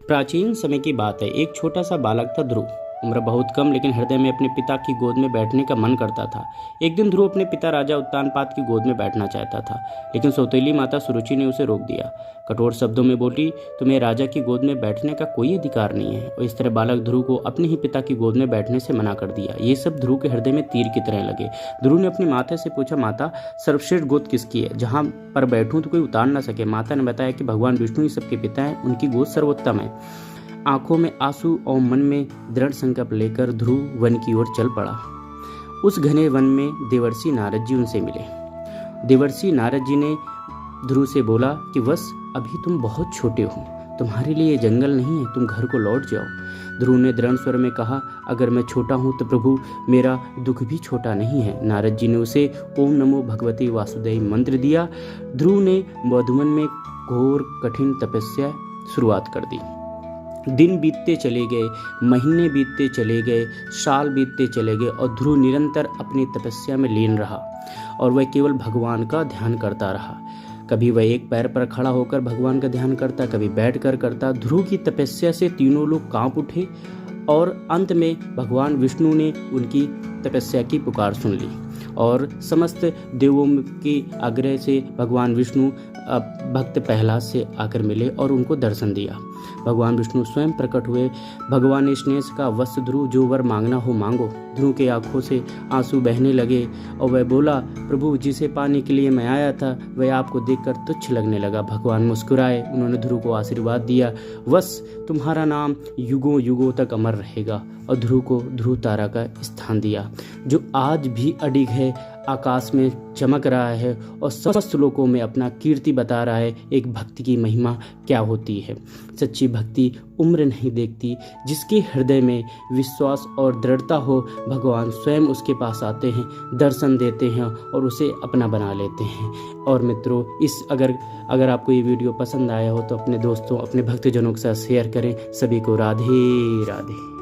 प्राचीन समय की बात है। एक छोटा सा बालक था ध्रुव। उम्र बहुत कम, लेकिन हृदय में अपने पिता की गोद में बैठने का मन करता था। एक दिन ध्रुव अपने पिता राजा उत्तानपाद की गोद में बैठना चाहता था, लेकिन सौतेली माता सुरुचि ने उसे रोक दिया। कठोर शब्दों में बोली, तुम्हें राजा की गोद में बैठने का कोई अधिकार नहीं है। और इस तरह बालक ध्रुव को अपने ही पिता की गोद में बैठने से मना कर दिया। ये सब ध्रुव के हृदय में तीर की तरह लगे। ध्रुव ने अपनी माता से पूछा, माता, सर्वश्रेष्ठ गोद किसकी है, जहाँ पर बैठूं तो कोई उतार न सके। माता ने बताया कि भगवान विष्णु ही सबके पिता हैं, उनकी गोद सर्वोत्तम है। आंखों में आंसू और मन में दृढ़ संकल्प लेकर ध्रुव वन की ओर चल पड़ा। उस घने वन में देवर्षि नारद जी उनसे मिले। देवर्षि नारद जी ने ध्रुव से बोला कि बस अभी तुम बहुत छोटे हो, तुम्हारे लिए ये जंगल नहीं है, तुम घर को लौट जाओ। ध्रुव ने दृढ़ स्वर में कहा, अगर मैं छोटा हूँ तो प्रभु मेरा दुख भी छोटा नहीं है। नारद जी ने उसे ओम नमो भगवते वासुदेव मंत्र दिया। ध्रुव ने मधुवन में घोर कठिन तपस्या शुरुआत कर दी। दिन बीतते चले गए, महीने बीतते चले गए, साल बीतते चले गए और ध्रुव निरंतर अपनी तपस्या में लीन रहा और वह केवल भगवान का ध्यान करता रहा। कभी वह एक पैर पर खड़ा होकर भगवान का ध्यान करता, कभी बैठकर करता। ध्रुव की तपस्या से तीनों लोग कांप उठे और अंत में भगवान विष्णु ने उनकी तपस्या की पुकार सुन ली और समस्त देवों के आग्रह से भगवान विष्णु भक्त प्रहलाद से आकर मिले और उनको दर्शन दिया। भगवान विष्णु स्वयं प्रकट हुए। भगवान ने स्नेह का वत्स ध्रुव, जो वर मांगना हो मांगो। ध्रुव के आंखों से आंसू बहने लगे और वह बोला, प्रभु जिसे पाने के लिए मैं आया था वह आपको देखकर तुच्छ लगने लगा। भगवान मुस्कुराए, उन्होंने ध्रुव को आशीर्वाद दिया, वत्स तुम्हारा नाम युगों युगों तक अमर रहेगा। और ध्रुव को ध्रुव तारा का स्थान दिया, जो आज भी अडिग है, आकाश में चमक रहा है और समस्त लोकों में अपना कीर्ति बता रहा है। एक भक्ति की महिमा क्या होती है। सच्ची भक्ति उम्र नहीं देखती। जिसके हृदय में विश्वास और दृढ़ता हो, भगवान स्वयं उसके पास आते हैं, दर्शन देते हैं और उसे अपना बना लेते हैं। और मित्रों, अगर आपको ये वीडियो पसंद आया हो तो अपने दोस्तों, अपने भक्तजनों के साथ शेयर करें। सभी को राधे राधे।